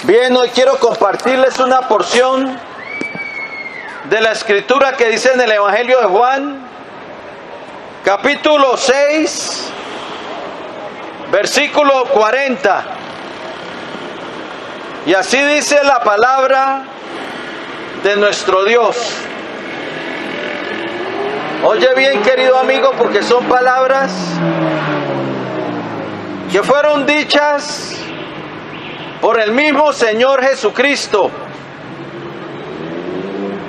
Bien, hoy quiero compartirles una porción de la escritura que dice en el Evangelio de Juan, capítulo 6, versículo 40. Y así dice la palabra de nuestro Dios. Oye bien, querido amigo, porque son palabras que fueron dichas por el mismo Señor Jesucristo.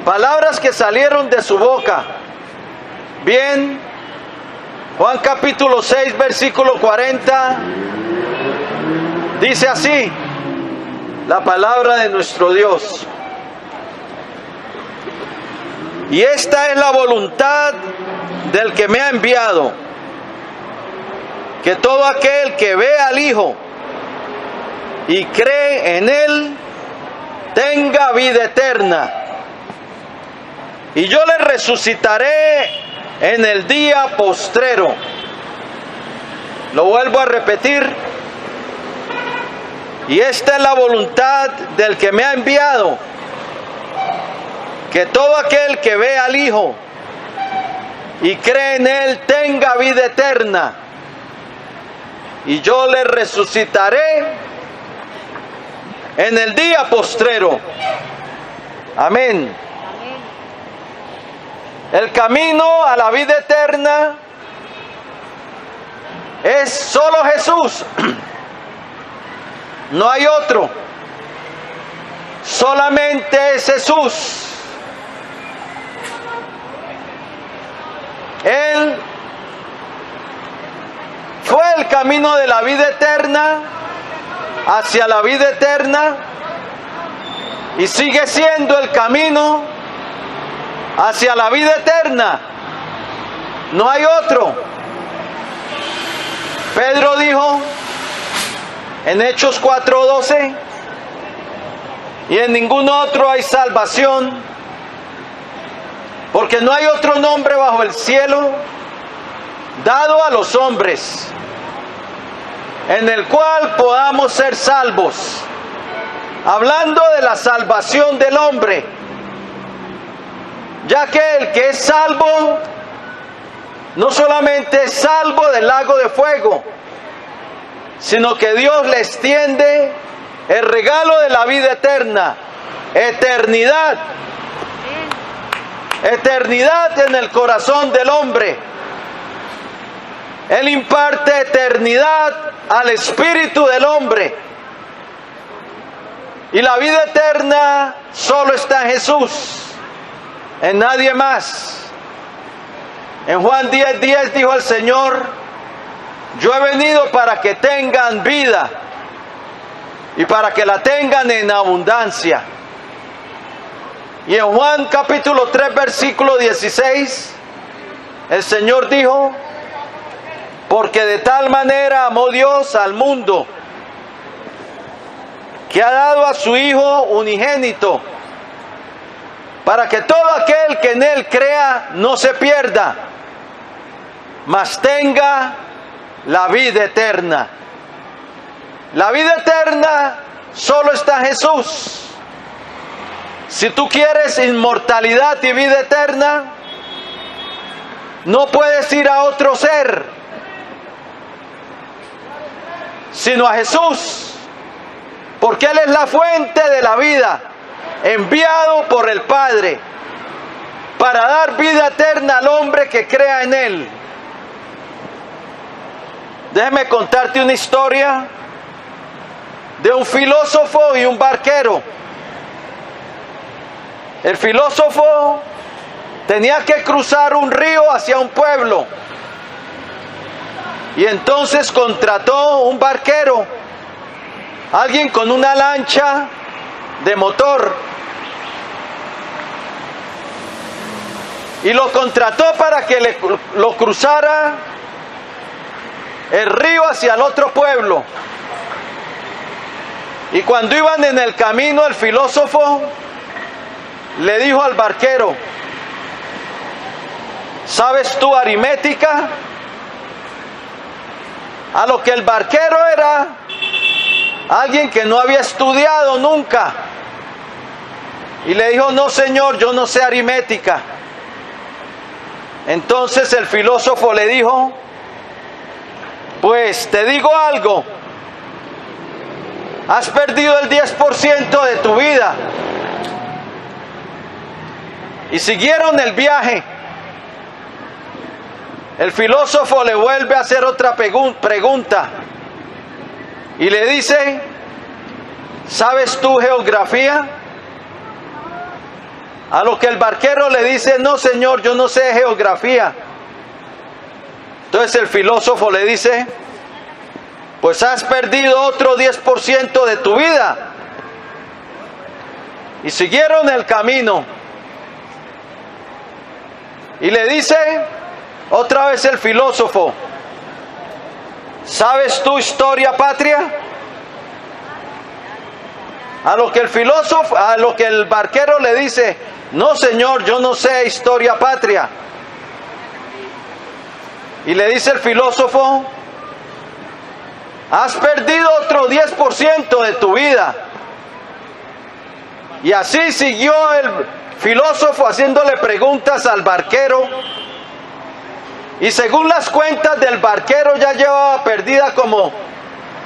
Palabras que salieron de su boca. Bien, Juan capítulo 6, versículo 40, dice así la palabra de nuestro Dios. Y esta es la voluntad del que me ha enviado, que todo aquel que ve al Hijo y cree en Él tenga vida eterna, y yo le resucitaré en el día postrero. Lo vuelvo a repetir. Y esta es la voluntad del que me ha enviado, que todo aquel que ve al Hijo y cree en Él tenga vida eterna, y yo le resucitaré en el día postrero. Amén. El camino a la vida eterna es solo Jesús. No hay otro. Solamente es Jesús. Él fue el camino de la vida eterna hacia la vida eterna, y sigue siendo el camino hacia la vida eterna. No hay otro. Pedro dijo en Hechos 4:12, y en ningún otro hay salvación, porque no hay otro nombre bajo el cielo dado a los hombres en el cual podamos ser salvos. Hablando de la salvación del hombre, ya que el que es salvo no solamente es salvo del lago de fuego, sino que Dios le extiende el regalo de la vida eterna, eternidad, eternidad en el corazón del hombre. Él imparte eternidad al espíritu del hombre, y la vida eterna solo está en Jesús, en nadie más. En Juan 10:10 dijo el Señor: yo he venido para que tengan vida y para que la tengan en abundancia. Y en Juan capítulo 3 versículo 16 el Señor dijo: porque de tal manera amó Dios al mundo, que ha dado a su Hijo unigénito, para que todo aquel que en Él crea no se pierda, mas tenga la vida eterna. La vida eterna solo está en Jesús. Si tú quieres inmortalidad y vida eterna, no puedes ir a otro ser, sino a Jesús, porque Él es la fuente de la vida, enviado por el Padre para dar vida eterna al hombre que crea en Él. Déjame contarte una historia de un filósofo y un barquero. El filósofo tenía que cruzar un río hacia un pueblo, y entonces contrató un barquero, alguien con una lancha de motor, y lo contrató para que lo cruzara el río hacia el otro pueblo. Y cuando iban en el camino, el filósofo le dijo al barquero: ¿sabes tú aritmética? A lo que el barquero era alguien que no había estudiado nunca. Y le dijo, no señor, yo no sé aritmética. Entonces el filósofo le dijo, pues te digo algo, has perdido el 10% de tu vida. Y siguieron el viaje. El filósofo le vuelve a hacer otra pregunta y le dice, ¿sabes tú geografía? A lo que el barquero le dice, no señor, yo no sé geografía. Entonces el filósofo le dice, pues has perdido otro 10% de tu vida. Y siguieron el camino. Y le dice otra vez el filósofo, ¿sabes tu historia patria? A lo que el barquero le dice, no señor, yo no sé historia patria. Y le dice el filósofo, has perdido otro 10% de tu vida. Y así siguió el filósofo haciéndole preguntas al barquero. Y según las cuentas del barquero ya llevaba perdida como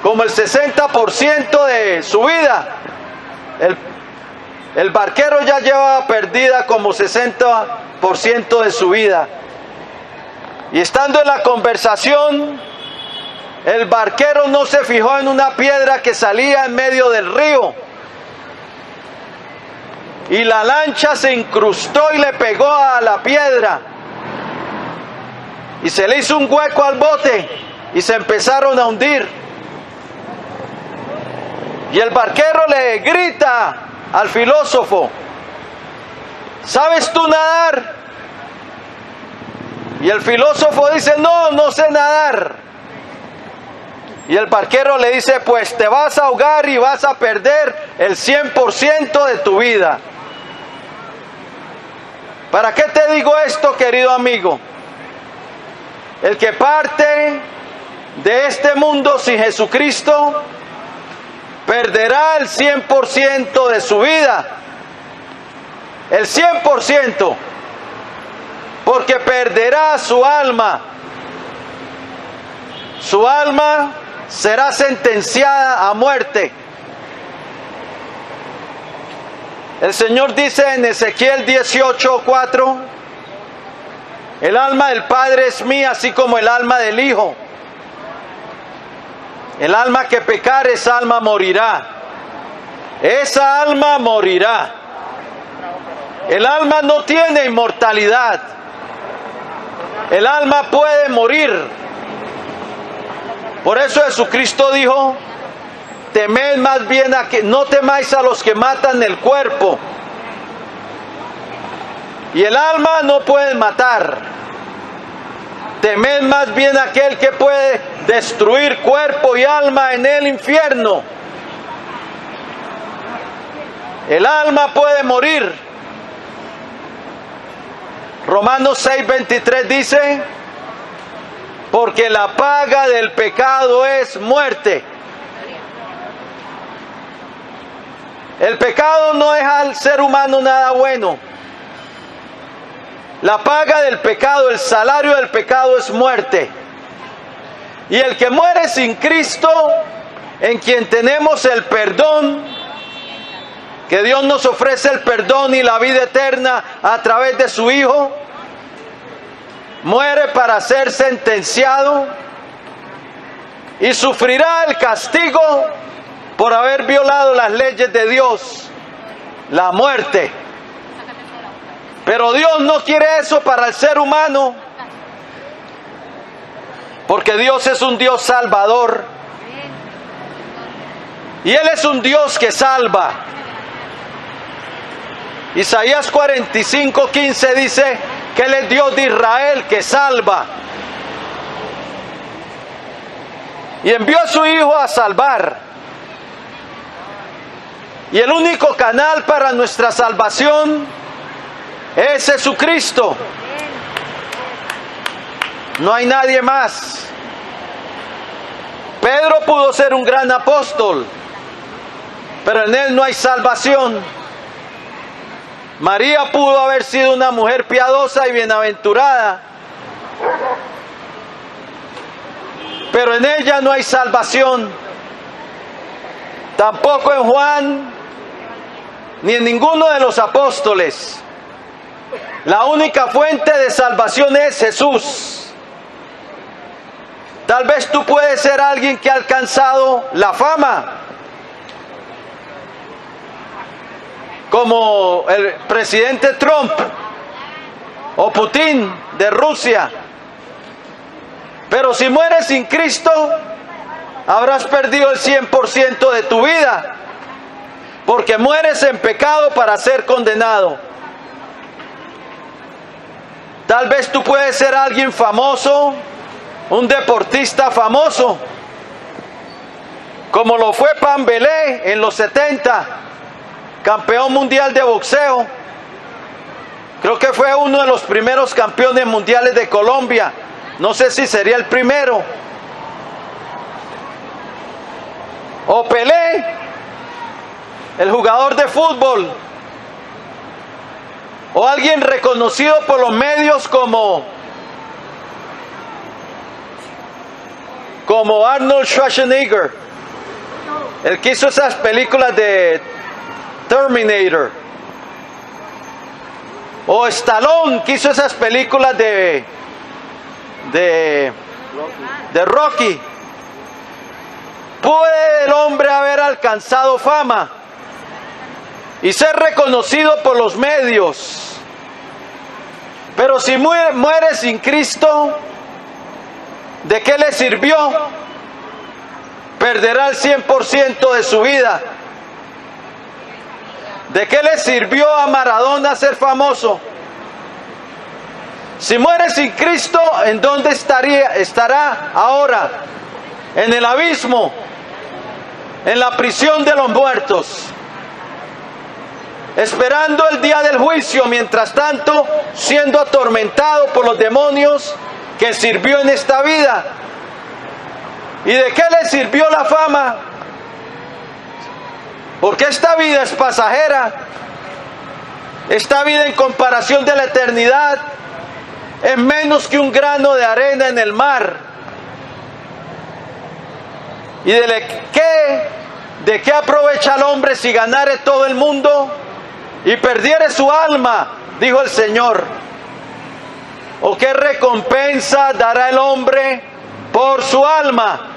el 60% de su vida. El barquero ya llevaba perdida como 60% de su vida. Y estando en la conversación, el barquero no se fijó en una piedra que salía en medio del río. Y la lancha se incrustó y le pegó a la piedra. Y se le hizo un hueco al bote y se empezaron a hundir. Y el barquero le grita al filósofo, ¿sabes tú nadar? Y el filósofo dice, no, no sé nadar. Y el barquero le dice, pues te vas a ahogar y vas a perder el 100% de tu vida. ¿Para qué te digo esto, querido amigo? El que parte de este mundo sin Jesucristo perderá el 100% de su vida. El 100%. Porque perderá su alma. Su alma será sentenciada a muerte. El Señor dice en Ezequiel 18:4, el alma del Padre es mía, así como el alma del Hijo. El alma que pecare, esa alma morirá. Esa alma morirá. El alma no tiene inmortalidad. El alma puede morir. Por eso Jesucristo dijo, temed más bien no temáis a los que matan el cuerpo. Y el alma no puede matar. Temed más bien a aquel que puede destruir cuerpo y alma en el infierno. El alma puede morir. Romanos 6:23 dice, porque la paga del pecado es muerte. El pecado no deja al ser humano nada bueno. La paga del pecado, el salario del pecado es muerte. Y el que muere sin Cristo, en quien tenemos el perdón, que Dios nos ofrece el perdón y la vida eterna a través de su Hijo, muere para ser sentenciado y sufrirá el castigo por haber violado las leyes de Dios, la muerte. Pero Dios no quiere eso para el ser humano, porque Dios es un Dios salvador y Él es un Dios que salva. Isaías 45:15 dice que Él es Dios de Israel que salva. Y envió a su Hijo a salvar. Y el único canal para nuestra salvación es Jesucristo. No hay nadie más. Pedro pudo ser un gran apóstol, pero en él no hay salvación. María pudo haber sido una mujer piadosa y bienaventurada, pero en ella no hay salvación. Tampoco en Juan ni en ninguno de los apóstoles. La única fuente de salvación es Jesús. Tal vez tú puedes ser alguien que ha alcanzado la fama, como el presidente Trump o Putin de Rusia. Pero si mueres sin Cristo, habrás perdido el 100% de tu vida, porque mueres en pecado para ser condenado. Tal vez tú puedes ser alguien famoso, un deportista famoso, como lo fue Pambelé en los 70, campeón mundial de boxeo. Creo que fue uno de los primeros campeones mundiales de Colombia. No sé si sería el primero. O Pelé, el jugador de fútbol. O alguien reconocido por los medios como Arnold Schwarzenegger, el que hizo esas películas de Terminator. O Stallone, que hizo esas películas de Rocky. Puede el hombre haber alcanzado fama y ser reconocido por los medios, pero si muere sin Cristo, ¿de qué le sirvió? Perderá el 100% de su vida. ¿De qué le sirvió a Maradona ser famoso? Si muere sin Cristo, ¿en dónde estará ahora? En el abismo, en la prisión de los muertos, esperando el día del juicio, mientras tanto siendo atormentado por los demonios que sirvió en esta vida. ¿Y de qué le sirvió la fama? Porque esta vida es pasajera. Esta vida, en comparación de la eternidad, es menos que un grano de arena en el mar. ¿Y de qué aprovecha el hombre si ganare todo el mundo y perdiere su alma? Dijo el Señor. ¿O qué recompensa dará el hombre por su alma?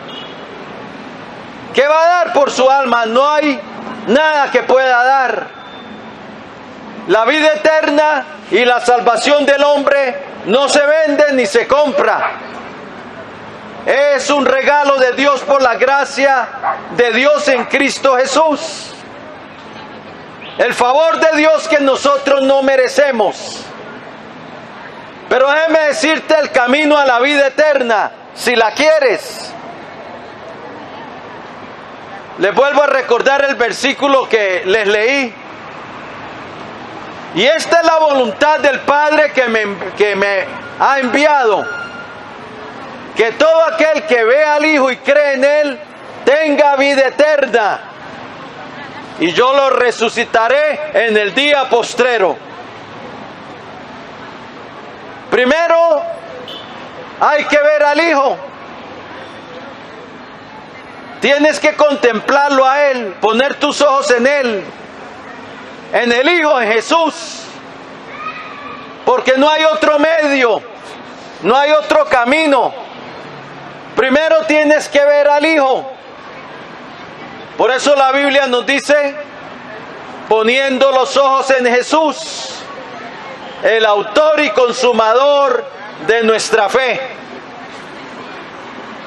¿Qué va a dar por su alma? No hay nada que pueda dar. La vida eterna y la salvación del hombre no se vende ni se compra. Es un regalo de Dios por la gracia de Dios en Cristo Jesús. El favor de Dios que nosotros no merecemos. Pero déjeme decirte el camino a la vida eterna, si la quieres. Les vuelvo a recordar el versículo que les leí. Y esta es la voluntad del Padre que me ha enviado: que todo aquel que ve al Hijo y cree en Él tenga vida eterna, y yo lo resucitaré en el día postrero. Primero hay que ver al Hijo. Tienes que contemplarlo a Él, poner tus ojos en Él, en el Hijo, en Jesús, porque no hay otro medio, no hay otro camino. Primero tienes que ver al Hijo. Por eso la Biblia nos dice: poniendo los ojos en Jesús, el autor y consumador de nuestra fe.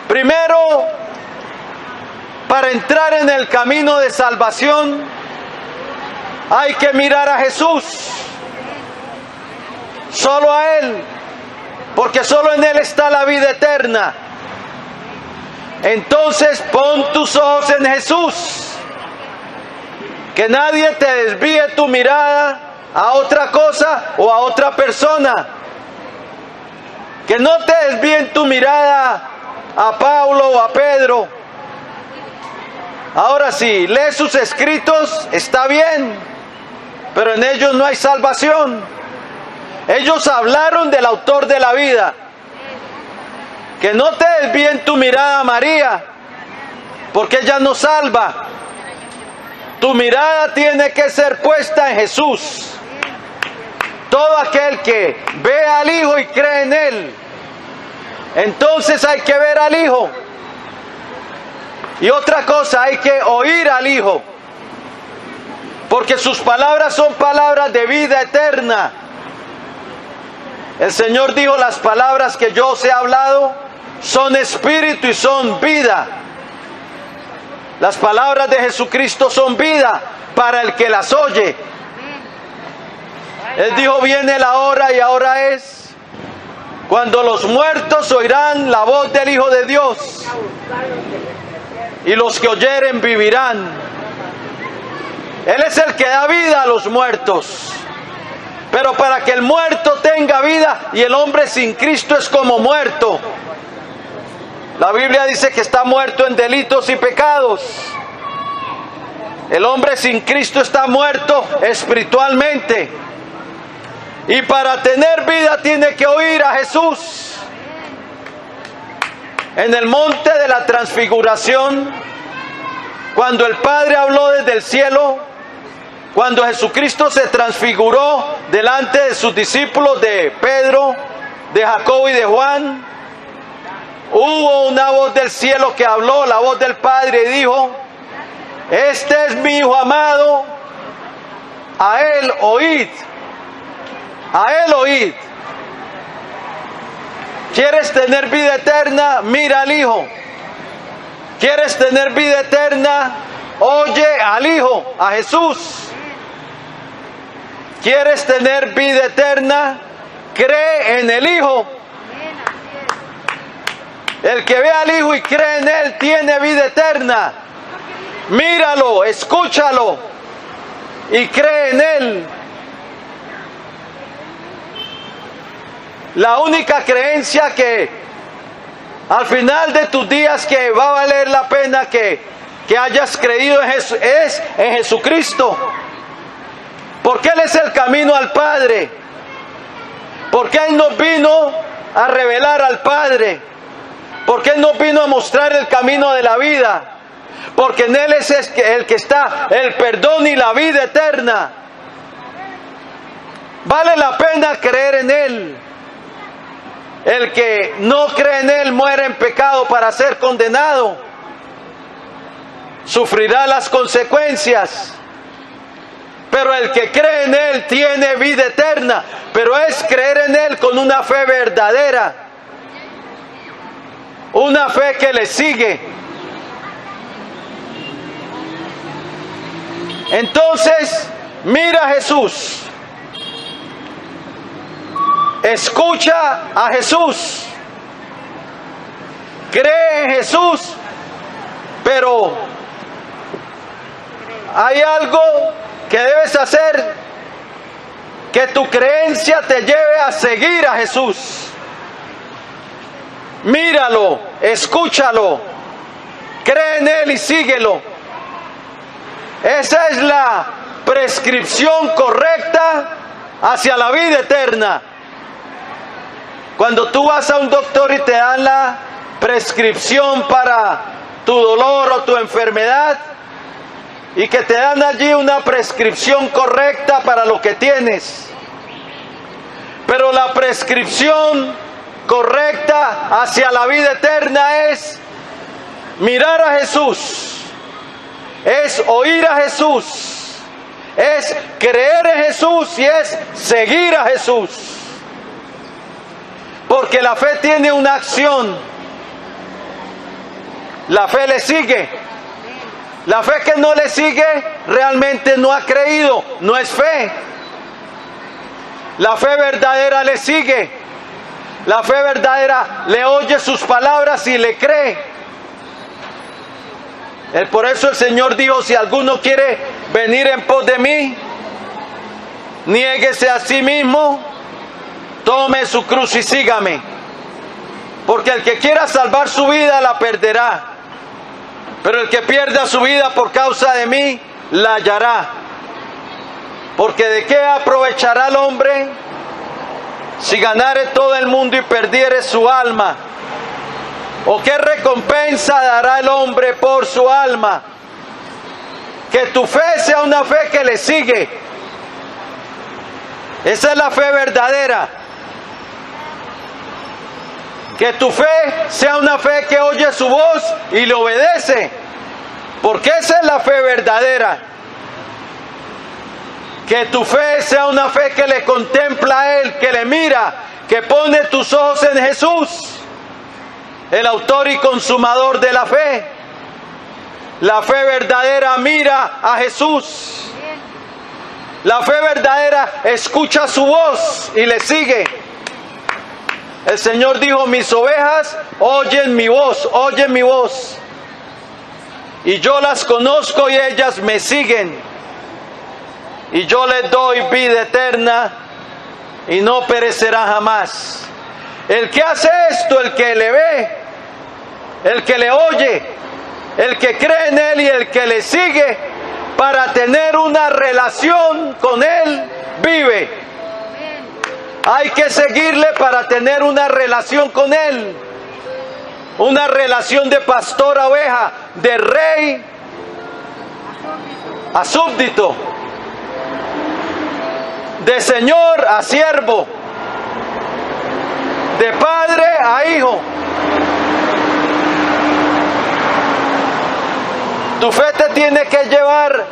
Primero, para entrar en el camino de salvación, hay que mirar a Jesús, solo a Él, porque solo en Él está la vida eterna. Entonces pon tus ojos en Jesús, que nadie te desvíe tu mirada a otra cosa o a otra persona, que no te desvíen tu mirada a Pablo o a Pedro, Ahora sí, lee sus escritos, está bien, pero en ellos no hay salvación. Ellos hablaron del autor de la vida. Que no te desvíen tu mirada, María, porque ella no salva. Tu mirada tiene que ser puesta en Jesús. Todo aquel que ve al Hijo y cree en Él, entonces hay que ver al Hijo. Y otra cosa, hay que oír al Hijo, porque sus palabras son palabras de vida eterna. El Señor dijo: las palabras que yo os he hablado son espíritu y son vida. Las palabras de Jesucristo son vida para el que las oye. Él dijo: viene la hora y ahora es, cuando los muertos oirán la voz del Hijo de Dios, y los que oyeren vivirán. Él es el que da vida a los muertos. Pero para que el muerto tenga vida, y el hombre sin Cristo es como muerto. La Biblia dice que está muerto en delitos y pecados. El hombre sin Cristo está muerto espiritualmente. Y para tener vida tiene que oír a Jesús. En el monte de la transfiguración, cuando el Padre habló desde el cielo, cuando Jesucristo se transfiguró delante de sus discípulos, de Pedro, de Jacobo y de Juan, hubo una voz del cielo que habló, la voz del Padre, y dijo: este es mi Hijo amado, a Él oíd. A Él oíd. ¿Quieres tener vida eterna? Mira al Hijo. ¿Quieres tener vida eterna? Oye al Hijo, a Jesús. ¿Quieres tener vida eterna? Cree en el Hijo. El que ve al Hijo y cree en Él tiene vida eterna. Míralo, escúchalo y cree en Él. La única creencia que al final de tus días que va a valer la pena que hayas creído es en Jesucristo. Porque Él es el camino al Padre. Porque Él nos vino a revelar al Padre. Porque Él nos vino a mostrar el camino de la vida. Porque en Él es el que está el perdón y la vida eterna. Vale la pena creer en Él. El que no cree en Él muere en pecado para ser condenado. Sufrirá las consecuencias. Pero el que cree en Él tiene vida eterna. Pero es creer en Él con una fe verdadera. Una fe que le sigue. Entonces, mira a Jesús. Escucha a Jesús. Cree en Jesús. Pero hay algo que debes hacer, que tu creencia te lleve a seguir a Jesús. Míralo, escúchalo, cree en Él y síguelo. Esa es la prescripción correcta hacia la vida eterna. Cuando tú vas a un doctor y te dan la prescripción para tu dolor o tu enfermedad, y que te dan allí una prescripción correcta para lo que tienes. Pero la prescripción correcta hacia la vida eterna es mirar a Jesús, es oír a Jesús, es creer en Jesús y es seguir a Jesús. Porque la fe tiene una acción. La fe le sigue. La fe que no le sigue realmente no ha creído, no es fe. La fe verdadera le sigue. La fe verdadera le oye sus palabras y le cree. Por eso el Señor dijo: si alguno quiere venir en pos de mí, niéguese a sí mismo, tome su cruz y sígame. Porque el que quiera salvar su vida la perderá. Pero el que pierda su vida por causa de mí, la hallará. Porque ¿de qué aprovechará el hombre si ganare todo el mundo y perdiere su alma? ¿O qué recompensa dará el hombre por su alma? Que tu fe sea una fe que le sigue. Esa es la fe verdadera. Que tu fe sea una fe que oye su voz y le obedece. Porque esa es la fe verdadera. Que tu fe sea una fe que le contempla a Él, que le mira, que pone tus ojos en Jesús, el autor y consumador de la fe. La fe verdadera mira a Jesús. La fe verdadera escucha su voz y le sigue. El Señor dijo, mis ovejas oyen mi voz, oyen mi voz. Y yo las conozco y ellas me siguen. Y yo les doy vida eterna y no perecerá jamás. El que hace esto, el que le ve, el que le oye, el que cree en Él y el que le sigue, para tener una relación con Él, vive. Hay que seguirle para tener una relación con Él. Una relación de pastor a oveja, de rey a súbdito, de señor a siervo, de padre a hijo. Tu fe te tiene que llevar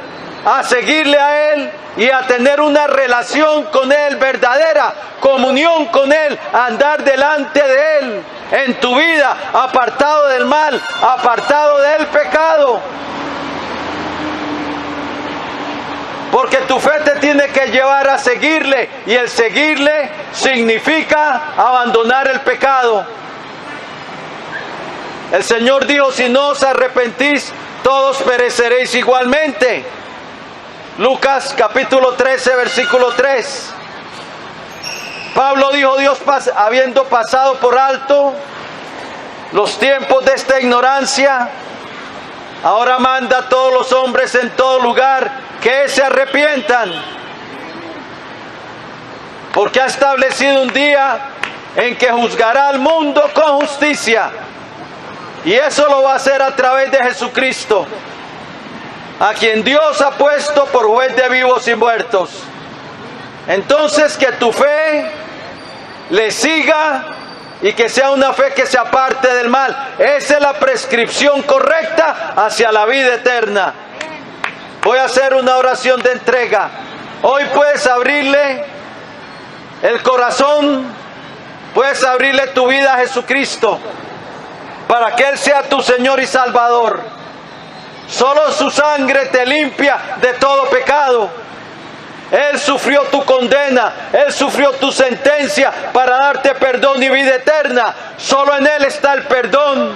a seguirle a Él y a tener una relación con Él verdadera, comunión con Él, andar delante de Él en tu vida, apartado del mal, apartado del pecado. Porque tu fe te tiene que llevar a seguirle, y el seguirle significa abandonar el pecado. El Señor dijo, si no os arrepentís, todos pereceréis igualmente. Lucas capítulo 13, versículo 3. Pablo dijo, Dios habiendo pasado por alto los tiempos de esta ignorancia, ahora manda a todos los hombres en todo lugar que se arrepientan, porque ha establecido un día en que juzgará al mundo con justicia, y eso lo va a hacer a través de Jesucristo, a quien Dios ha puesto por juez de vivos y muertos. Entonces, que tu fe le siga y que sea una fe que se aparte del mal. Esa es la prescripción correcta hacia la vida eterna. Voy a hacer una oración de entrega. Hoy puedes abrirle el corazón, puedes abrirle tu vida a Jesucristo para que Él sea tu Señor y Salvador. Solo su sangre te limpia de todo pecado. Él sufrió tu condena, Él sufrió tu sentencia para darte perdón y vida eterna. Solo en Él está el perdón.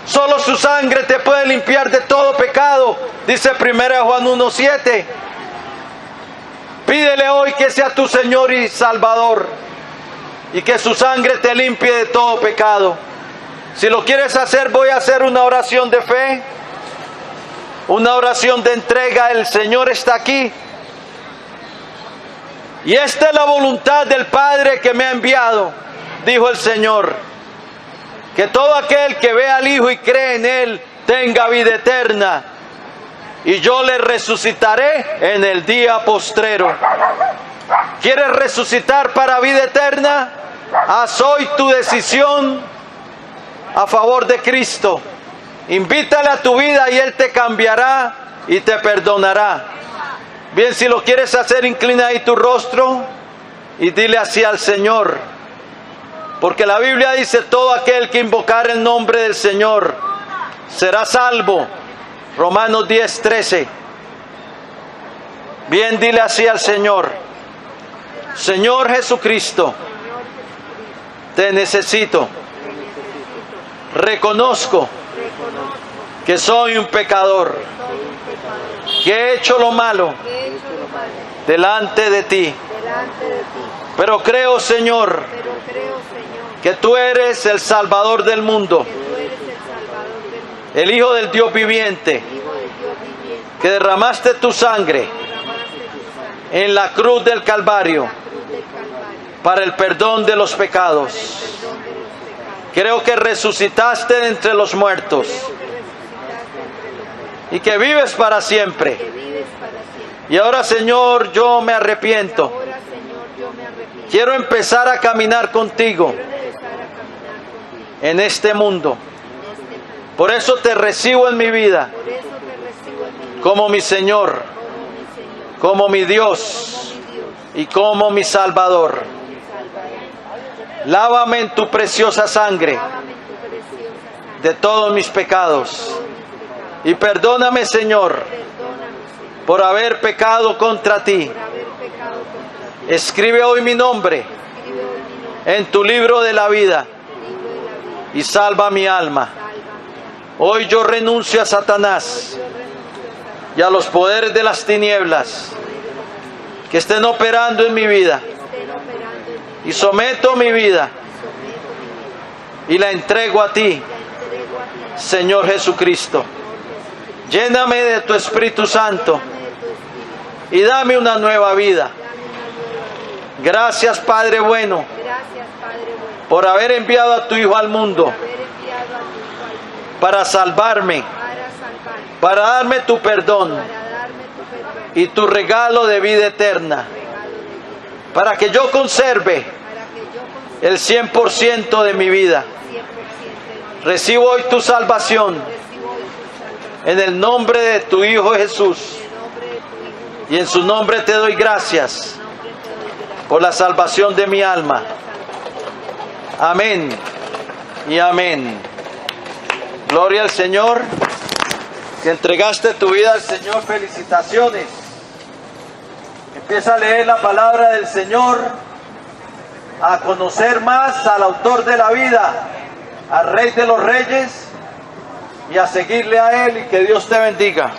Solo su sangre te puede limpiar de todo pecado, dice 1 Juan 1:7. Pídele hoy que sea tu Señor y Salvador, y que su sangre te limpie de todo pecado. Si lo quieres hacer, voy a hacer una oración de fe, una oración de entrega. El Señor está aquí, y esta es la voluntad del Padre que me ha enviado, dijo el Señor, que todo aquel que ve al Hijo y cree en Él tenga vida eterna, y yo le resucitaré en el día postrero. ¿Quieres resucitar para vida eterna? Haz hoy tu decisión a favor de Cristo. Invítale a tu vida y Él te cambiará y te perdonará. Bien, si lo quieres hacer, inclina ahí tu rostro y dile así al Señor. Porque la Biblia dice, todo aquel que invocar el nombre del Señor será salvo. Romanos 10:13. Bien, dile así al Señor. Señor Jesucristo, te necesito. Reconozco que soy un pecador, que he hecho lo malo delante de ti. Pero creo, Señor, que tú eres el Salvador del mundo, el Hijo del Dios viviente, que derramaste tu sangre en la cruz del Calvario para el perdón de los pecados. Creo que resucitaste de entre los muertos y que vives para siempre. Y ahora, Señor, yo me arrepiento. Quiero empezar a caminar contigo en este mundo. Por eso te recibo en mi vida como mi Señor, como mi Dios y como mi Salvador. Lávame en tu preciosa sangre de todos mis pecados. Y perdóname, Señor, por haber pecado contra ti. Escribe hoy mi nombre en tu libro de la vida y salva mi alma. Hoy yo renuncio a Satanás y a los poderes de las tinieblas que estén operando en mi vida. Y someto mi vida y la entrego a ti, Señor Jesucristo. Lléname de tu Espíritu Santo y dame una nueva vida. Gracias, Padre bueno, por haber enviado a tu Hijo al mundo para salvarme, para darme tu perdón y tu regalo de vida eterna, para que yo conserve el 100% de mi vida. Recibo hoy tu salvación en el nombre de tu Hijo Jesús, y en su nombre te doy gracias por la salvación de mi alma. Amén y amén. Gloria al Señor, que entregaste tu vida al Señor. Felicitaciones. Empieza a leer la palabra del Señor, a conocer más al autor de la vida, al Rey de los Reyes, y a seguirle a Él, y que Dios te bendiga.